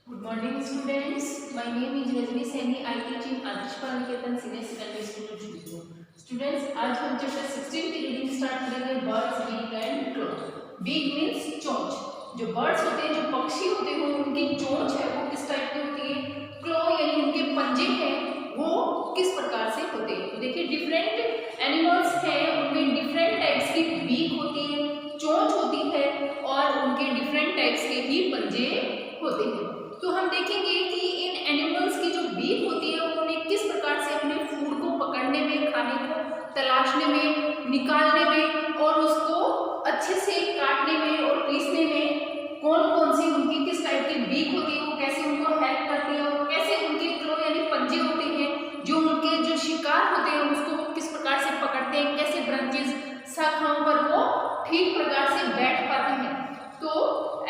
Good morning, students. My name is Rajni Saini. I teach in Adarsh Niketan Senior Secondary School, Jodhpur. Students, आज हम chapter 16 की reading start करेंगे birds, beak and claw. Beak means चोंच. जो birds होते हैं, जो पक्षी होते हैं, उनकी चोंच है वो किस टाइप की होती है. क्लो यानी उनके पंजे हैं वो किस प्रकार से होते हैं. तो देखिए डिफरेंट एनिमल्स हैं, उनमें डिफरेंट टाइप्स की बीक होती है, चोंच होती है और उनके डिफरेंट टाइप्स के ही पंजे होते हैं. तो हम देखेंगे कि इन एनिमल्स की जो बीक होती है वो उन्हें किस प्रकार से अपने फूड को पकड़ने में, खाने को तलाशने में, निकालने में और उसको अच्छे से काटने में और पीसने में कौन कौन सी उनकी किस टाइप की बीक होती है, वो कैसे उनको हेल्प करती है और कैसे उनके क्लो यानी पंजे होते हैं जो उनके जो शिकार होते हैं उसको किस प्रकार से पकड़ते हैं, कैसे ब्रांचेस शाखाओं पर वो ठीक प्रकार से बैठ पाते हैं. तो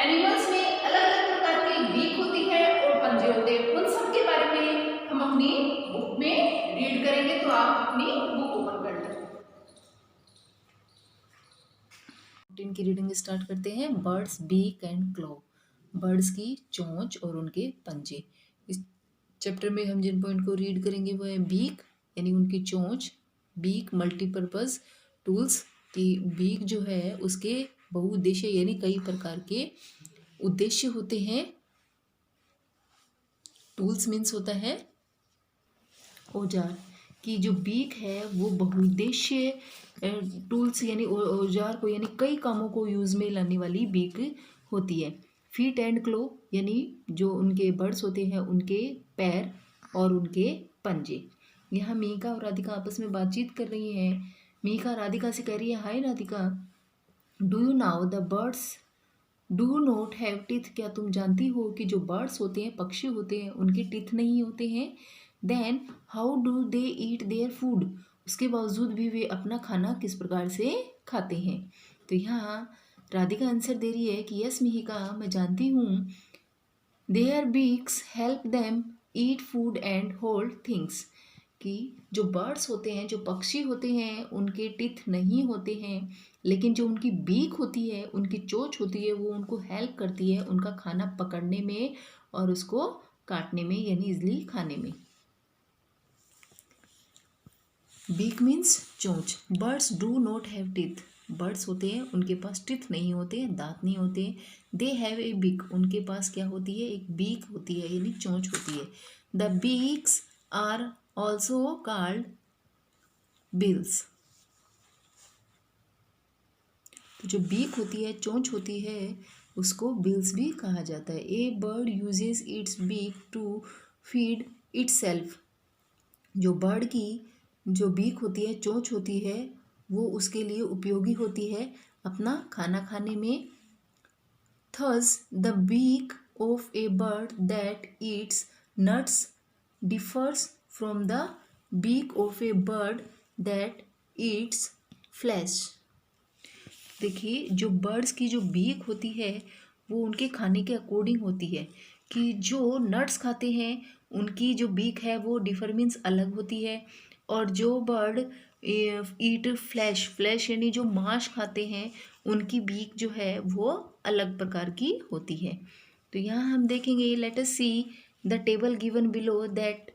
एनिमल्स में अलग अलग प्रकार की बीक होती है और पंजे होते हैं. उन सब के बारे में हम अपनी बुक में रीड करेंगे, तो आप अपनी बुक ओपन कर लें. की रीडिंग स्टार्ट करते हैं. Birds, beak and claw. Birds की चोंच और उनके पंजे. इस चैप्टर में हम जिन पॉइंट को रीड करेंगे वो है बीक यानी उनकी चोंच. बीक मल्टीपर्पज टूल्स की बीक जो है उसके बहुउद्देश्य यानी कई प्रकार के उद्देश्य होते हैं. टूल्स मीन्स होता है औजार. की जो बीक है वो बहुउद्देश्य टूल्स यानी औजार को यानी कई कामों को यूज में लाने वाली बीक होती है. फीट एंड क्लो यानी जो उनके बर्ड्स होते हैं उनके पैर और उनके पंजे. यहाँ मीका और राधिका आपस में बातचीत कर रही हैं. मीका राधिका से कह रही है, hi Radhika, do you know the birds do not have teeth. क्या तुम जानती हो कि जो बर्ड्स होते हैं, पक्षी होते हैं, उनके टीथ नहीं होते हैं. Then how do they eat their food. उसके बावजूद भी वे अपना खाना किस प्रकार से खाते हैं. तो यहाँ राधिका आंसर दे रही है कि यस मिहिका, मैं जानती हूँ. Their beaks help them eat food and hold things. कि जो बर्ड्स होते हैं, जो पक्षी होते हैं, उनके टीथ नहीं होते हैं, लेकिन जो उनकी बीक होती है, उनकी चोंच होती है, वो उनको हेल्प करती है उनका खाना पकड़ने में और उसको काटने में यानी इजली खाने में. बीक मीन्स चोंच. Birds do not have teeth. Birds होते हैं उनके पास टीथ नहीं होते हैं, दांत नहीं होते हैं. They have a beak. उनके पास क्या होती है, एक बीक होती है यानी चोंच होती है. The beaks are also called bills. तो जो बीक होती है, चोंच होती है, उसको बिल्स भी कहा जाता है. A bird uses its beak to feed itself. जो बर्ड की जो बीक होती है, चोंच होती है, वो उसके लिए उपयोगी होती है अपना खाना खाने में. Thus the beak of a bird that eats nuts differs from the beak of a bird that eats flesh. देखिए जो बर्ड्स की जो बीक होती है वो उनके खाने के अकॉर्डिंग होती है. कि जो नट्स खाते हैं उनकी जो बीक है वो डिफर मीन्स अलग होती है. और जो बर्ड ईट फ्लैश, फ्लैश यानी जो मांस खाते हैं, उनकी बीक जो है वो अलग प्रकार की होती है. तो यहाँ हम देखेंगे, let us see the table given below that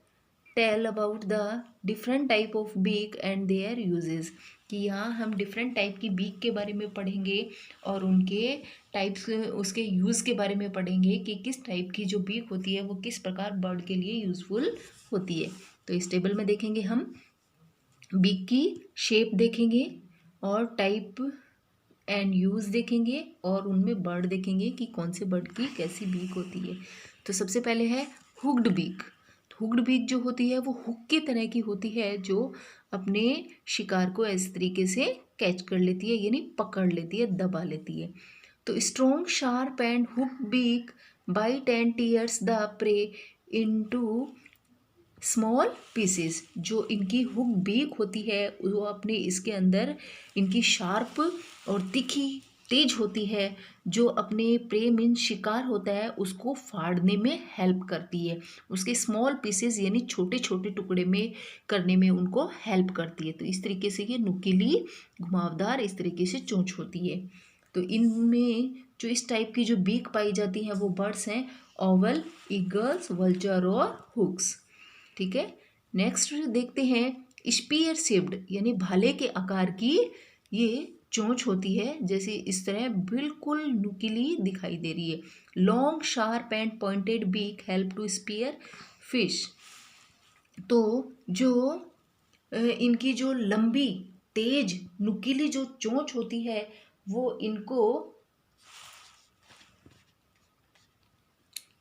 tell about the different type of beak and their uses. कि यहाँ हम डिफरेंट टाइप की बीक के बारे में पढ़ेंगे और उनके टाइप्स, उसके यूज़ के बारे में पढ़ेंगे कि किस टाइप की जो बीक होती है वो किस प्रकार बर्ड के लिए यूज़फुल होती है. तो इस टेबल में देखेंगे हम बीक की शेप देखेंगे और टाइप एंड यूज़ देखेंगे और उनमें बर्ड देखेंगे कि कौन से बर्ड की कैसी बीक होती है. तो सबसे पहले है हुक्ड बीक. हुक्ड बीक जो होती है वो हुक की तरह की होती है जो अपने शिकार को इस तरीके से कैच कर लेती है यानी पकड़ लेती है, दबा लेती है. तो strong sharp and hook beak bite and tears the prey into small pieces. जो इनकी हुक बीक होती है वो अपने इसके अंदर इनकी शार्प और तीखी तेज होती है जो अपने प्रे मीन शिकार होता है उसको फाड़ने में हेल्प करती है. उसके स्मॉल पीसेस यानी छोटे छोटे टुकड़े में करने में उनको हेल्प करती है. तो इस तरीके से ये नुकीली घुमावदार इस तरीके से चोंच होती है. तो इनमें जो इस टाइप की जो बीक पाई जाती हैं वो बर्ड्स हैं ओवल, ईगल्स, वल्चर और हुक्स। ठीक है, नेक्स्ट देखते हैं स्पीयर शेप्ड यानी भाले के आकार की ये चोंच होती है, जैसे इस तरह बिल्कुल नुकीली दिखाई दे रही है। Long sharp and pointed beak help to spear fish. तो जो इनकी जो लंबी तेज नुकीली जो चोंच होती है वो इनको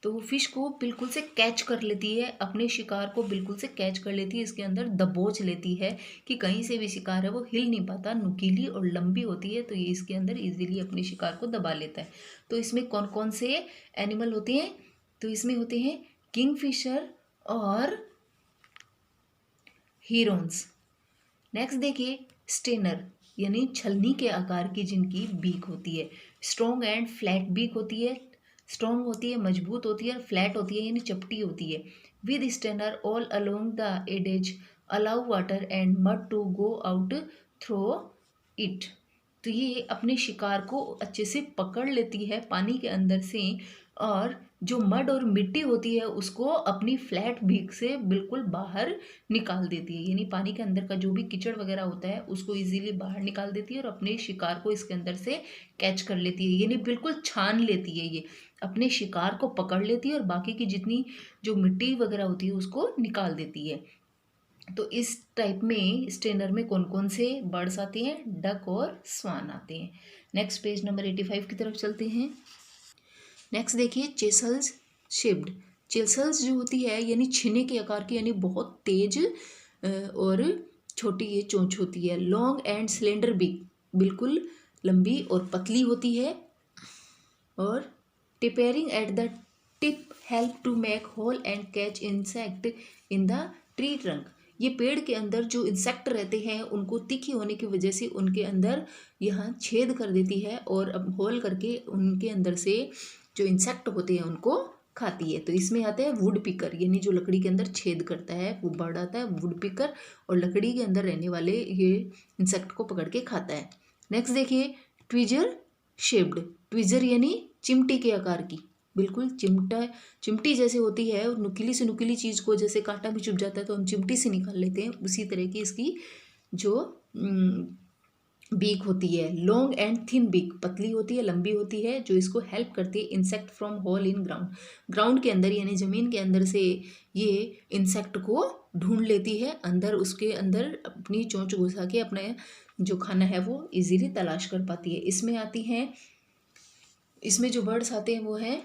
तो फिश को बिल्कुल से कैच कर लेती है, अपने शिकार को बिल्कुल से कैच कर लेती है, इसके अंदर दबोच लेती है कि कहीं से भी शिकार है वो हिल नहीं पाता। नुकीली और लंबी होती है तो ये इसके अंदर इजीली अपने शिकार को दबा लेता है। तो इसमें कौन कौन से एनिमल होते हैं? तो इसमें होते हैं किंगफिशर और हीरोन्स। नेक्स्ट देखिए स्टेनर यानी छलनी के आकार की जिनकी बीक होती है। स्ट्रॉन्ग एंड फ्लैट बीक होती है, स्ट्रॉन्ग होती है, मजबूत होती है, और फ्लैट होती है यानी चपटी होती है। With strainer all along the edges allow water and mud to go out through it. तो ये अपने शिकार को अच्छे से पकड़ लेती है पानी के अंदर से, और जो मड और मिट्टी होती है उसको अपनी फ्लैट बीक से बिल्कुल बाहर निकाल देती है, यानी पानी के अंदर का जो भी कीचड़ वगैरह होता है उसको इजीली बाहर निकाल देती है और अपने शिकार को इसके अंदर से कैच कर लेती है, यानी बिल्कुल छान लेती है। ये अपने शिकार को पकड़ लेती है और बाकी की जितनी जो मिट्टी वगैरह होती है उसको निकाल देती है। तो इस टाइप में स्टेनर में कौन कौन से बर्ड्स आते हैं? डक और स्वान आते हैं। नेक्स्ट पेज नंबर 85 की तरफ चलते हैं। नेक्स्ट देखिए चेसल्स शिप्ड। चेसल्स जो होती है यानी छीने के आकार की, यानी बहुत तेज और छोटी ये चोंच होती है। लॉन्ग एंड सिलेंडर बिग, बिल्कुल लंबी और पतली होती है, और tapering at the tip help to make hole and catch insect in the tree trunk. ये पेड़ के अंदर जो इंसेक्ट रहते हैं उनको तीखी होने की वजह से उनके अंदर यहाँ छेद कर देती है और अब होल करके उनके अंदर से जो इंसेक्ट होते हैं उनको खाती है। तो इसमें आता है वुड पिकर, यानी जो लकड़ी के अंदर छेद करता है वो बर्ड आता है वुड पिकर, और लकड़ी के अंदर रहने वाले ये इंसेक्ट को पकड़ के खाता है। नेक्स्ट देखिए ट्विजर शेप्ड। ट्विजर यानी चिमटी के आकार की, बिल्कुल चिमटी जैसे होती है, और नुकीली से नुकीली चीज़ को जैसे कांटा भी चुभ जाता है तो हम चिमटी से निकाल लेते हैं, उसी तरह की इसकी जो बीक होती है। लॉन्ग एंड थिन बीक, पतली होती है, लंबी होती है, जो इसको हेल्प करती है insect from hole in ground. Ground के अंदर यानी ज़मीन के अंदर से ये इंसेक्ट को ढूंढ लेती है, अंदर उसके अंदर अपनी चोंच घुसा के अपना जो खाना है वो इजीली तलाश कर पाती है। इसमें आती हैं, इसमें जो बर्ड्स आते हैं वो हैं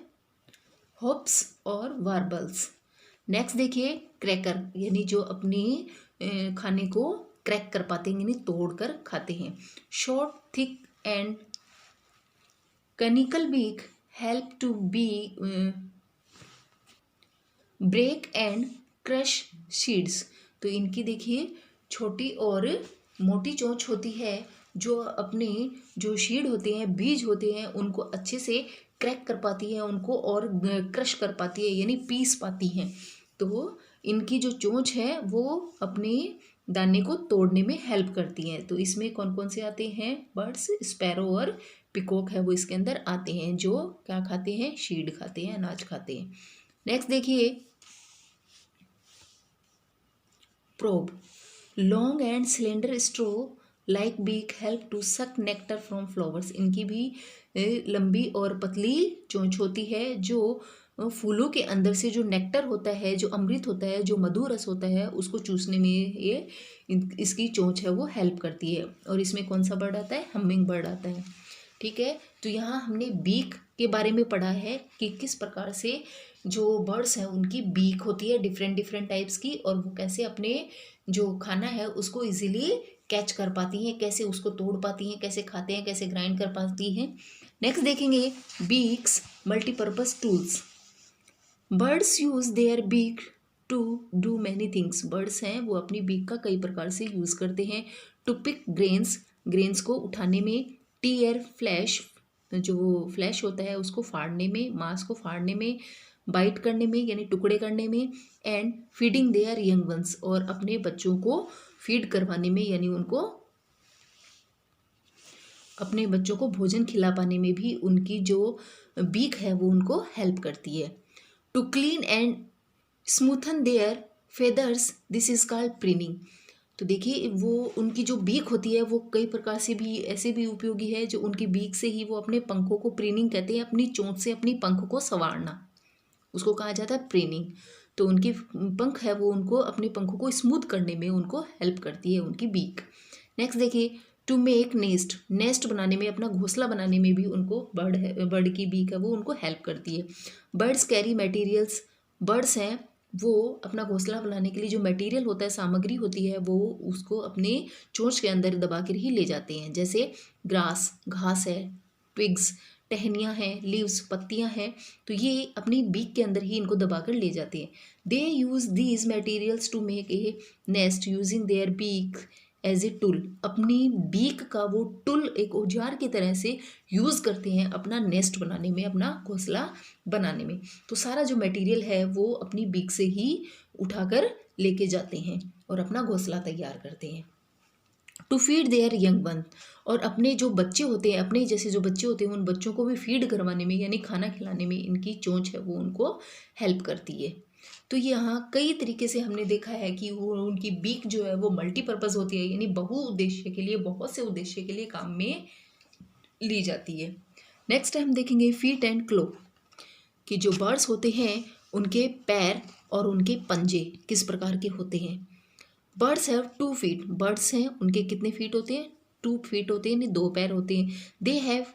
हॉप्स और वार्बल्स। नेक्स्ट देखिए क्रैकर, यानी जो अपनी खाने को क्रैक कर पाते हैं यानी तोड़ कर खाते हैं। Short thick and conical beak help to be break and crush seeds. तो इनकी देखिए छोटी और मोटी चोंच होती है जो अपने जो शीड होते हैं, बीज होते हैं, उनको अच्छे से क्रैक कर पाती है, उनको और क्रश कर पाती है यानी पीस पाती हैं। तो इनकी जो चोंच है वो अपने दाने को तोड़ने में हेल्प करती हैं। तो इसमें कौन कौन से आते हैं बर्ड्स? स्पैरो और पिकॉक है वो इसके अंदर आते हैं, जो क्या खाते हैं? शीड खाते हैं, अनाज खाते हैं। नेक्स्ट देखिए probe. Long and cylinder straw like beak help to suck nectar from flowers. इनकी भी लंबी और पतली चोंच होती है जो फूलों के अंदर से जो नेक्टर होता है, जो अमृत होता है, जो मधु रस होता है, उसको चूसने में ये इसकी चोंच है वो हेल्प करती है। और इसमें कौन सा बर्ड आता है? हमिंग बर्ड आता है। ठीक है, तो यहाँ हमने बीक के बारे में पढ़ा है कि किस प्रकार से जो बर्ड्स हैं उनकी बीक होती है डिफरेंट डिफरेंट टाइप्स की, और वो कैसे अपने जो खाना है उसको इजीली कैच कर पाती हैं, कैसे उसको तोड़ पाती हैं, कैसे खाते हैं, कैसे ग्राइंड कर पाती हैं। नेक्स्ट देखेंगे beaks multipurpose tools. Birds use their beak to do many things. Birds हैं वो अपनी बीक का कई प्रकार से यूज़ करते हैं। टू पिक ग्रेन्स, ग्रेन्स को उठाने में। टीयर फ्लैश, जो फ्लैश होता है उसको फाड़ने में, मांस को फाड़ने में। बाइट करने में यानी टुकड़े करने में। And feeding there young ones, और अपने बच्चों को फीड करवाने में यानी उनको अपने बच्चों को भोजन खिला पाने में भी उनकी जो बीक है वो उनको हेल्प करती है। To clean and smoothen their feathers this is called preening. तो देखिए वो उनकी जो बीक होती है वो कई प्रकार से भी ऐसे भी उपयोगी है, जो उनकी बीक से ही वो अपने पंखों को, प्रिनिंग कहते हैं, अपनी चोंच से अपनी पंख को संवारना, उसको कहा जाता है प्रिनिंग। तो उनकी पंख है वो उनको अपने पंखों को स्मूथ करने में उनको हेल्प करती है उनकी बीक। नेक्स्ट देखिए, टू मेक नेस्ट, नेस्ट बनाने में, अपना घोंसला बनाने में भी उनको बर्ड की बीक है वो उनको हेल्प करती है। बर्ड्स कैरी मटेरियल्स, बर्ड्स हैं वो अपना घोंसला बनाने के लिए जो मटेरियल होता है, सामग्री होती है, वो उसको अपने चोंच के अंदर दबा कर ही ले जाते हैं। जैसे ग्रास, घास है, ट्विग्स, टहनियाँ हैं, लीव्स, पत्तियाँ हैं, तो ये अपनी बीक के अंदर ही इनको दबाकर ले जाते हैं। They use these materials to make a nest using their beak as a tool, अपनी बीक का वो टूल, एक औजार की तरह से यूज़ करते हैं अपना नेस्ट बनाने में, अपना घोंसला बनाने में। तो सारा जो मटेरियल है वो अपनी बीक से ही उठाकर लेके जाते हैं और अपना घोंसला तैयार करते हैं। To feed their young one, और अपने जो बच्चे होते हैं, अपने जैसे जो बच्चे होते हैं, उन बच्चों को भी फीड करवाने में यानी खाना खिलाने में इनकी चोंच है वो उनको हेल्प करती है। तो यहाँ कई तरीके से हमने देखा है कि वो उनकी बीक जो है वो मल्टीपर्पज़ होती है, यानी बहुउद्देश्य के लिए, बहुत से उद्देश्य के लिए काम में ली जाती है। नेक्स्ट हम देखेंगे फीट एंड क्लो, कि जो बर्ड्स होते हैं उनके पैर और उनके पंजे किस प्रकार के होते हैं। बर्ड्स हैव 2 फीट, बर्ड्स हैं उनके कितने फीट होते हैं, 2 फीट होते हैं, 2 पैर होते हैं। They have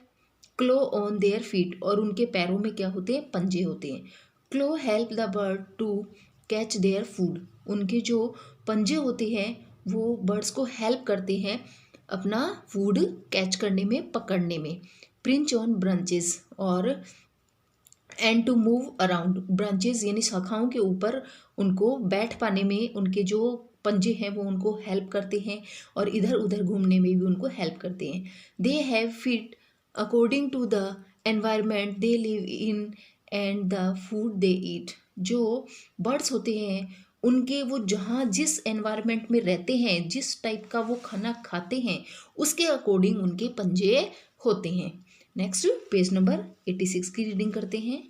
claw on their feet, और उनके पैरों में क्या होते हैं, पंजे होते हैं। Claw help the bird to catch their food, उनके जो पंजे होते हैं वो बर्ड्स को हेल्प करते हैं अपना फूड कैच करने में, पकड़ने में। प्रिंच ऑन ब्रांचेस, और and to move around, branches यानी शाखाओं के ऊपर उनको बैठ पाने में उनके जो पंजे हैं वो उनको हेल्प करते हैं, और इधर उधर घूमने में भी उनको हेल्प करते हैं। They have feet according to the environment they live in and the food they eat, जो बर्ड्स होते हैं उनके वो जहाँ जिस एनवायरनमेंट में रहते हैं, जिस टाइप का वो खाना खाते हैं, उसके अकॉर्डिंग उनके पंजे होते हैं। नेक्स्ट पेज नंबर 86 की रीडिंग करते हैं।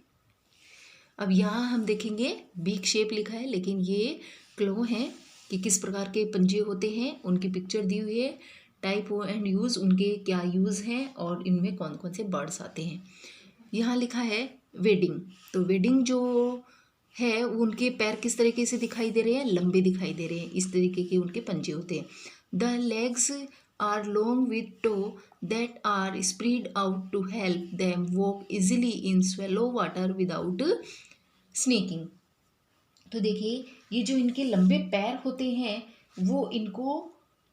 अब यहाँ हम देखेंगे बीक शेप लिखा है, लेकिन ये क्लो हैं कि किस प्रकार के पंजे होते हैं, उनकी पिक्चर दी हुई है। टाइप एंड यूज़, उनके क्या यूज़ हैं और इनमें कौन कौन से बर्ड्स आते हैं। यहाँ लिखा है वेडिंग, तो वेडिंग जो है उनके पैर किस तरीके से दिखाई दे रहे हैं, लंबे दिखाई दे रहे हैं, इस तरीके के उनके पंजे होते हैं। The legs are long with toe that are spread out to help them walk easily in shallow water without sinking. तो देखिए ये जो इनके लंबे पैर होते हैं वो इनको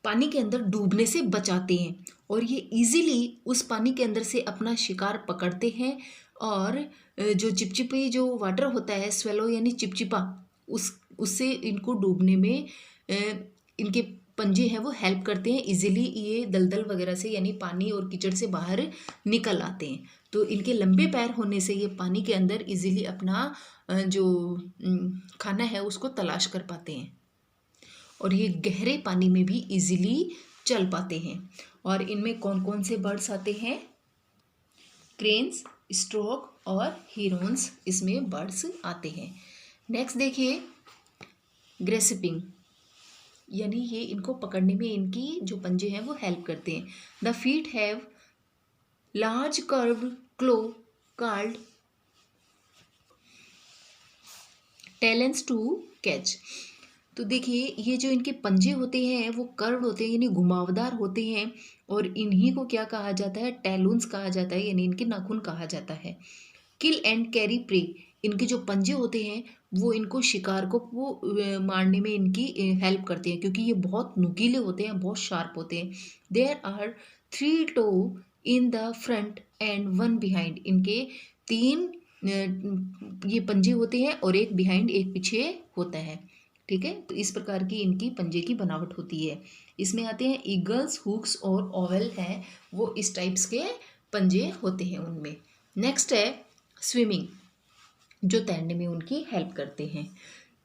पानी के अंदर डूबने से बचाते हैं, और ये इजीली उस पानी के अंदर से अपना शिकार पकड़ते हैं, और जो चिपचिपी जो वाटर होता है, स्वेलो यानी चिपचिपा, उससे इनको डूबने में इनके पंजे हैं वो हेल्प करते हैं। इजीली ये दलदल वगैरह से यानी पानी और कीचड़ से बाहर निकल आते हैं। तो इनके लंबे पैर होने से ये पानी के अंदर इजीली अपना जो खाना है उसको तलाश कर पाते हैं, और ये गहरे पानी में भी इजीली चल पाते हैं। और इनमें कौन कौन से बर्ड्स आते हैं, क्रेन्स, स्ट्रोक और हीरोन्स इसमें बर्ड्स आते हैं। नेक्स्ट देखिए ग्रेसिपिंग, यानी ये इनको पकड़ने में इनकी जो पंजे हैं वो हेल्प करते हैं। The feet have large curved claw called talons to catch. तो देखिए ये जो इनके पंजे होते हैं वो कर्व होते हैं यानी घुमावदार होते हैं, और इन्हीं को क्या कहा जाता है, टैलून्स कहा जाता है, यानी इनके नाखून कहा जाता है। किल एंड कैरी प्रे, इनके जो पंजे होते हैं वो इनको शिकार को वो मारने में इनकी हेल्प करते हैं, क्योंकि ये बहुत नुकीले होते हैं, बहुत शार्प होते हैं। There are 3 toe in the front and 1 behind, इनके 3 ये पंजे होते हैं और एक बिहाइंड, एक पीछे होता है। ठीक है, तो इस प्रकार की इनकी पंजे की बनावट होती है। इसमें आते हैं ईगल्स, हुक्स और ओवल हैं, वो इस टाइप्स के पंजे होते हैं उनमें। नेक्स्ट है स्विमिंग, जो तैरने में उनकी हेल्प करते हैं।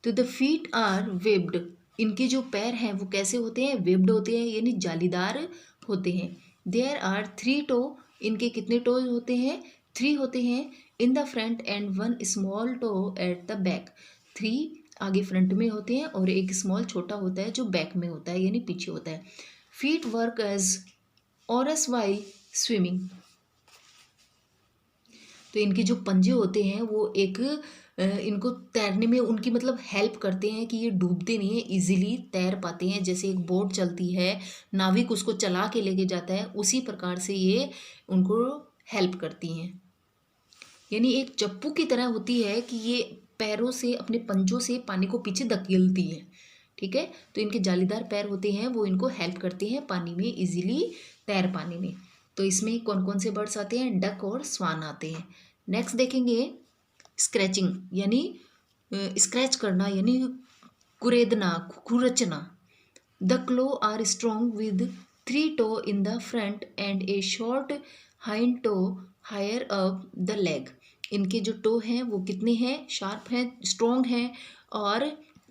तो द फीट आर वेब्ड, इनके जो पैर हैं वो कैसे होते हैं, वेब्ड होते हैं यानी जालीदार होते हैं। देयर आर 3 टो, इनके कितने टोज होते हैं? 3 होते हैं in the front and 1 small toe at the back. 3 आगे फ्रंट में होते हैं और एक स्मॉल छोटा होता है जो बैक में होता है यानी पीछे होता है। Feet work as oars while swimming, तो इनके जो पंजे होते हैं वो एक इनको तैरने में उनकी मतलब हेल्प करते हैं कि ये डूबते नहीं है, इजीली तैर पाते हैं। जैसे एक बोट चलती है, नाविक उसको चला के लेके जाता है, उसी प्रकार से ये उनको हेल्प करती हैं। यानी एक चप्पू की तरह होती है कि ये पैरों से अपने पंजों से पानी को पीछे धकेलती है। ठीक है, तो इनके जालीदार पैर होते हैं वो इनको हेल्प करते हैं पानी में इजीली तैर पाने में। तो इसमें कौन कौन से बर्ड्स आते हैं? डक और स्वान आते हैं। नेक्स्ट देखेंगे स्क्रैचिंग, यानी स्क्रैच करना यानी कुरेदना, खुरचना। The claw are strong with 3 toe in the front and a short hind toe higher up the leg. इनके जो टो हैं वो कितने हैं? शार्प हैं, स्ट्रॉन्ग हैं, और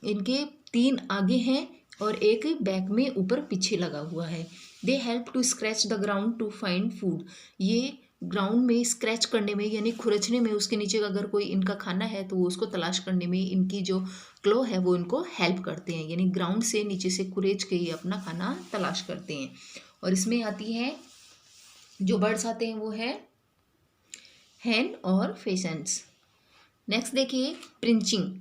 इनके 3 आगे हैं और एक बैक में ऊपर पीछे लगा हुआ है। They help to scratch the ground to find food, ये ग्राउंड में स्क्रैच करने में यानी खुरचने में, उसके नीचे अगर कोई इनका खाना है तो वो उसको तलाश करने में इनकी जो क्लो है वो इनको हेल्प करते हैं। यानी ग्राउंड से नीचे से खुरेच के ये अपना खाना तलाश करते हैं। और इसमें आती है जो बर्ड्स आते हैं वो है हैन और फेसेंट्स। नेक्स्ट देखिए प्रिंचिंग।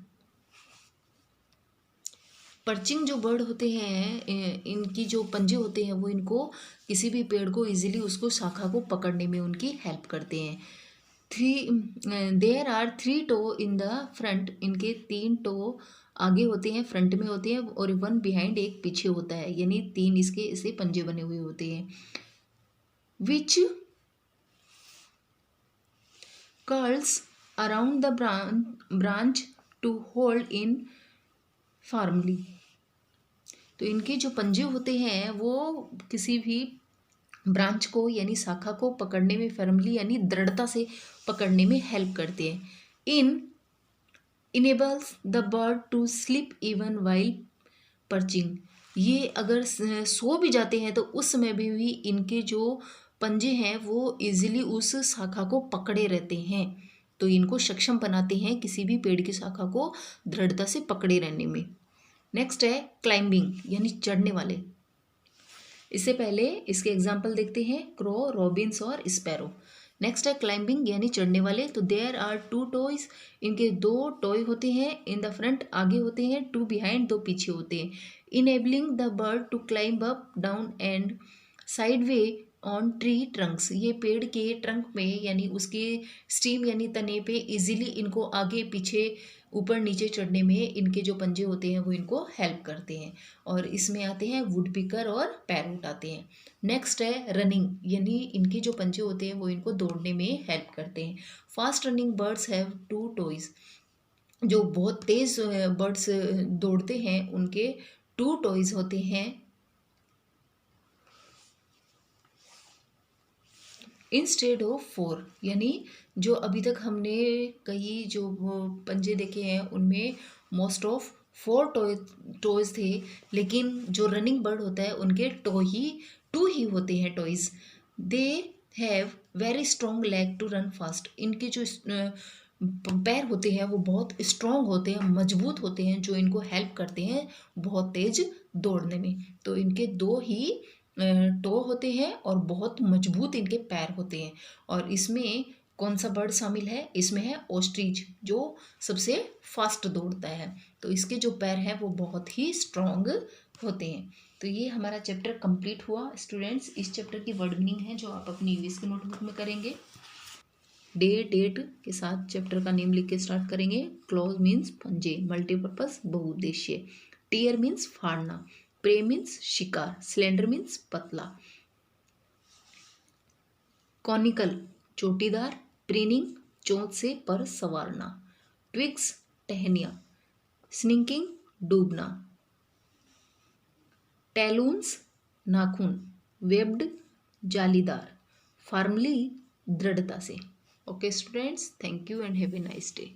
पर्चिंग जो बर्ड होते हैं इनकी जो पंजे होते हैं वो इनको किसी भी पेड़ को इजीली उसको शाखा को पकड़ने में उनकी हेल्प करते हैं। There are 3 toe in the front, इनके 3 टो आगे होते हैं, फ्रंट में होते हैं, और 1 बिहाइंड, एक पीछे होता है, यानी 3 इसके ऐसे पंजे बने हुए होते हैं। Which curls around the branch to hold in firmly, तो इनके जो पंजे होते हैं वो किसी भी ब्रांच को यानी शाखा को पकड़ने में फर्मली यानी दृढ़ता से पकड़ने में हेल्प करते हैं। Enables the bird to sleep even while perching, ये अगर सो भी जाते हैं तो उस समय भी इनके जो पंजे हैं वो इजीली उस शाखा को पकड़े रहते हैं, तो इनको सक्षम बनाते हैं किसी भी पेड़ की शाखा को दृढ़ता से पकड़े रहने में। नेक्स्ट है क्लाइंबिंग यानी चढ़ने वाले। इससे पहले इसके एग्जाम्पल देखते हैं क्रो, रॉबिन्स और स्पैरो। नेक्स्ट है क्लाइंबिंग यानी चढ़ने वाले। तो देयर आर 2 टॉयज, इनके 2 टॉय होते हैं इन द फ्रंट, आगे होते हैं, 2 बिहाइंड, 2 पीछे होते हैं। Enabling the bird to climb up down and sideways on tree trunks, ये पेड़ के ट्रंक में यानी उसके स्टीम यानी तने पे इजीली इनको आगे पीछे ऊपर नीचे चढ़ने में इनके जो पंजे होते हैं वो इनको हेल्प करते हैं। और इसमें आते हैं वुड पिकर और पैरोट आते हैं। नेक्स्ट है रनिंग, यानी इनके जो पंजे होते हैं वो इनको दौड़ने में हेल्प करते हैं। Fast running birds have 2 toys, जो बहुत तेज बर्ड्स दौड़ते हैं उनके 2 टॉयज होते हैं इंस्टेड ऑफ 4, यानी जो अभी तक हमने कई जो पंजे देखे हैं उनमें मोस्ट ऑफ 4 टॉयज थे, लेकिन जो रनिंग बर्ड होता है उनके 2 ही होते हैं toes. They have very strong leg to run fast, इनके जो पैर होते हैं वो बहुत स्ट्रॉन्ग होते हैं, मजबूत होते हैं, जो इनको हेल्प करते हैं बहुत तेज दौड़ने में। तो इनके 2 ही टो होते हैं और बहुत मजबूत इनके पैर होते हैं। और इसमें कौन सा बर्ड शामिल है? इसमें है ऑस्ट्रिच, जो सबसे फास्ट दौड़ता है, तो इसके जो पैर हैं वो बहुत ही स्ट्रॉन्ग होते हैं। तो ये हमारा चैप्टर कंप्लीट हुआ स्टूडेंट्स। इस चैप्टर की वर्ड मीनिंग है जो आप अपनी इंग्लिश की नोटबुक में करेंगे। डेट के साथ चैप्टर का नेम लिख के स्टार्ट करेंगे। क्लॉज मीन्स पंजे, मल्टीपर्पज बहुउद्देश्य, टीयर मीन्स फाड़ना, प्रे मीन्स शिकार, स्लेंडर मीन्स पतला, कॉनिकल चोटीदार, प्रीनिंग चोंच से पर संवारना, ट्विग्स टहनिया, स्निंकिंग डूबना, टैलून्स नाखून, वेब्ड जालीदार, फार्मली दृढ़ता से। Okay students, thank you and have a nice day.